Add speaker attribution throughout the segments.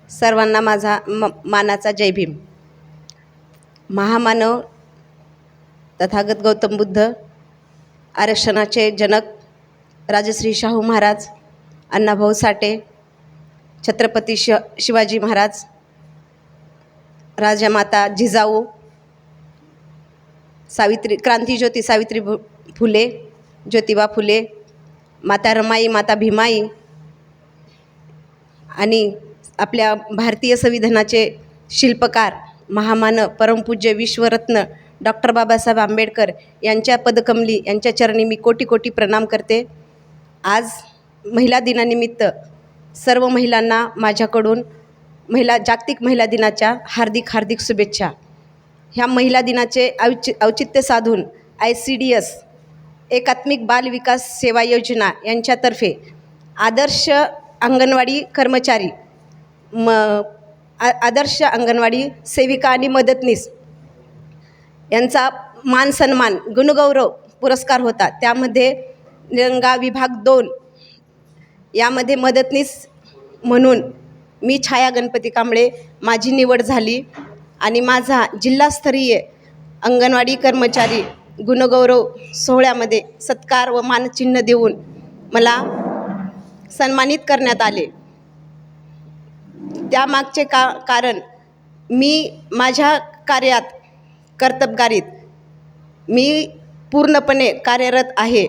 Speaker 1: सर्वांना माझा मानाचा जय भीम. महामानव तथागत गौतम बुद्ध, आरक्षणाचे जनक राजश्री शाहू महाराज, अण्णाभाऊ साठे, छत्रपती शिवाजी महाराज, राजमाता जिजाऊ, क्रांतीज्योती सावित्री फुले, ज्योतिबा फुले, माता रमाई, माता भीमाई आणि आपल्या भारतीय संविधानाचे शिल्पकार महामानव परमपूज्य विश्वरत्न डॉक्टर बाबासाहेब आंबेडकर यांच्या पदकमली यांच्या चरणी मी कोटी कोटी प्रणाम करते. आज महिला दिनानिमित्त सर्व महिलांना माझ्याकडून जागतिक महिला दिनाच्या हार्दिक हार्दिक शुभेच्छा. ह्या महिला दिनाचे औचित्य साधून ICDS एकात्मिक बाल विकास सेवा योजना यांच्यातर्फे आदर्श अंगणवाडी कर्मचारी, आदर्श अंगणवाडी सेविका आणि मदतनीस यांचा मान सन्मान गुणगौरव पुरस्कार होता. त्यामध्ये निलंगा विभाग 2 यामध्ये मदतनीस म्हणून मी छाया गणपती कांबळे माझी निवड झाली आणि माझा जिल्हास्तरीय अंगणवाडी कर्मचारी गुणगौरव सोहळ्यामध्ये सत्कार व मानचिन्ह देऊन मला सन्मानित करण्यात आले. त्यामागचे कारण मी माझ्या कर्तबगारीत मी पूर्णपणे कार्यरत आहे.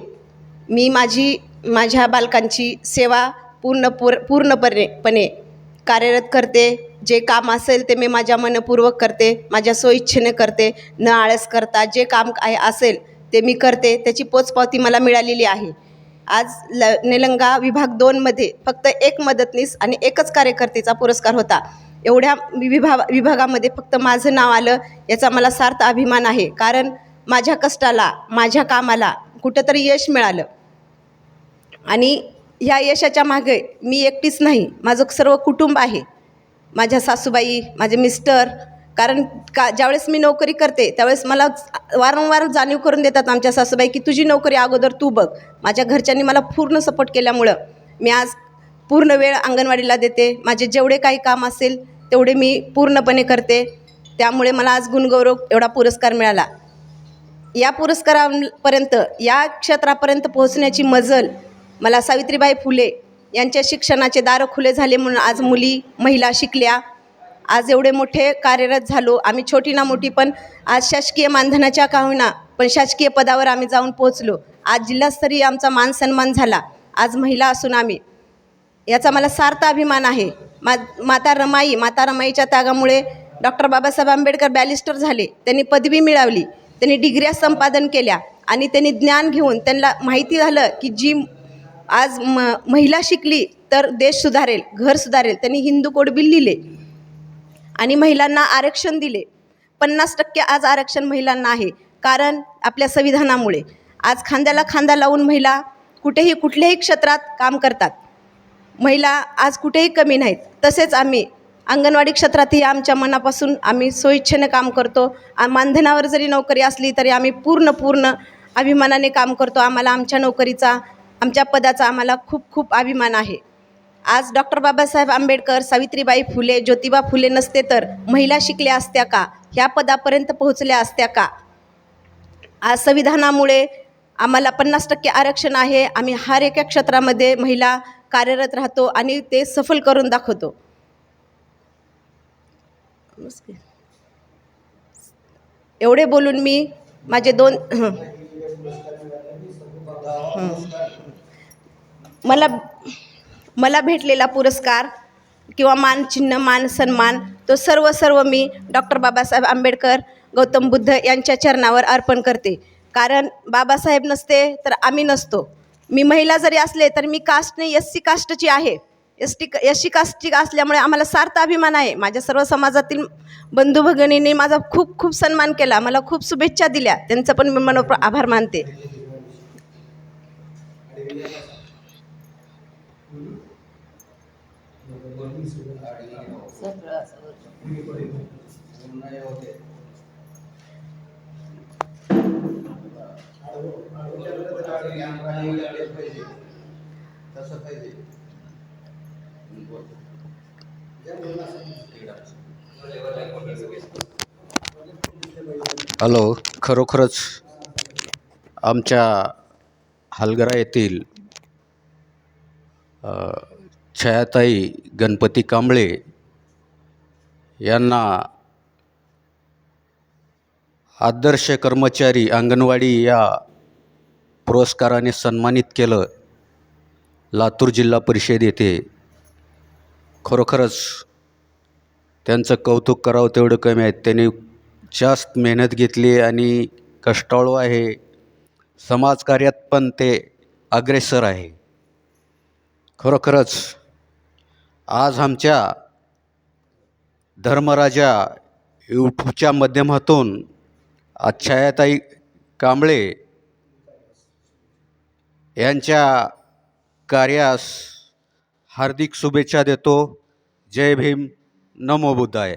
Speaker 1: मी माझ्या बालकांची सेवा पूर्णपणे कार्यरत करते. जे काम असेल ते मी माझ्या मनपूर्वक करते, माझ्या स्वइच्छेने करते, न आळस करता जे काम असेल ते मी करते. त्याची पोचपावती मला मिळालेली आहे. आज निलंगा विभाग 2 मध्ये फक्त एक मदतनीस आणि एकच कार्यकर्तीचा पुरस्कार होता. एवढ्या विभागामध्ये फक्त माझं नाव आलं याचा मला सार्थ अभिमान आहे. कारण माझ्या कष्टाला, माझ्या कामाला कुठंतरी यश मिळालं आणि ह्या यशाच्या मागे मी एकटीच नाही, माझं सर्व कुटुंब आहे. माझ्या सासूबाई, माझे मिस्टर, कारण ज्यावेळेस मी नोकरी करते त्यावेळेस मला वारंवार जाणीव करून देतात आमच्या सासूबाई की तुझी नोकरी अगोदर तू बघ. माझ्या घरच्यांनी मला पूर्ण सपोर्ट केल्यामुळं मी आज पूर्ण वेळ अंगणवाडीला देते. माझे जेवढे काही काम असेल तेवढे मी पूर्णपणे करते. त्यामुळे मला आज गुणगौरव एवढा पुरस्कार मिळाला. या पुरस्कारापर्यंत, या क्षेत्रापर्यंत पोहोचण्याची मजल मला सावित्रीबाई फुले यांच्या शिक्षणाचे दार खुले झाले म्हणून आज महिला शिकल्या. आज एवढे मोठे कार्यरत झालो. आम्ही छोटी ना मोठी पण आज शासकीय मानधनाच्या का होईना पण शासकीय पदावर आम्ही जाऊन पोहोचलो. आज जिल्हास्तरीय आमचा मान सन्मान झाला. आज महिला असून आम्ही, याचा मला सार्थ अभिमान आहे. माता रमाईच्या त्यागामुळे डॉक्टर बाबासाहेब आंबेडकर बॅरिस्टर झाले. त्यांनी पदवी मिळवली, त्यांनी डिग्र्या संपादन केल्या आणि त्यांनी ज्ञान घेऊन त्यांना माहिती झालं की जी आज महिला शिकली तर देश सुधारेल, घर सुधारेल. त्यांनी हिंदू कोड बिल लिहिले आणि महिलांना आरक्षण दिले. 50% आज आरक्षण महिलांना आहे. कारण आपल्या संविधानामुळे आज खांद्याला खांदा लावून महिला कुठल्याही क्षेत्रात काम करतात. महिला आज कुठेही कमी नाहीत. तसेच आम्ही अंगणवाडी क्षेत्रातही आमच्या मनापासून आम्ही स्वइच्छेने काम करतो. मानधनावर जरी नोकरी असली तरी आम्ही पूर्ण अभिमानाने काम करतो. आम्हाला आमच्या नोकरीचा, आमच्या पदाचा आम्हाला खूप अभिमान आहे. आज डॉक्टर बाबासाहेब आंबेडकर, सावित्रीबाई फुले, ज्योतिबा फुले नसते तर महिला शिकल्या असत्या का? ह्या पदापर्यंत पोहोचल्या असत्या का? आज संविधानामुळे आम्हाला 50% आरक्षण आहे. आम्ही हर एका क्षेत्रामध्ये महिला कार्यरत राहतो आणि ते सफल करून दाखवतो. एवढे बोलून मी माझे मला भेटलेला पुरस्कार किंवा मानचिन्ह, मान सन्मान तो सर्व मी डॉक्टर बाबासाहेब आंबेडकर, गौतम बुद्ध यांच्या चरणावर अर्पण करते. कारण बाबासाहेब नसते तर आम्ही नसतो. मी महिला जरी असले तर मी कास्ट नाही, SC कास्टची आहे. SC कास्टची असल्यामुळे आम्हाला सार्थ अभिमान आहे. माझ्या सर्व समाजातील बंधू भगिनींनी माझा खूप सन्मान केला, मला खूप शुभेच्छा दिल्या. त्यांचं पण मी मनपूर्वक आभार मानते.
Speaker 2: तसं पाहिजे. हॅलो. खरोखरच आमच्या हलगरा येथील छायाताई गणपती कांबळे यांना आदर्श कर्मचारी अंगणवाडी या पुरस्काराने सन्मानित केलं लातूर जिल्हा परिषद येथे. खरोखरच त्यांचं कौतुक करावं तेवढं कमी आहे. त्यांनी जास्त मेहनत घेतली आणि कष्टाळू आहे. समाजकार्यात पण ते अग्रेसर आहे. खरोखरच आज आमच्या धर्मराजा यूट्यूबच्या माध्यमातून छायाताई कांबळे यांच्या कार्यास हार्दिक शुभेच्छा देतो. जय भीम, नमो बुद्धाय.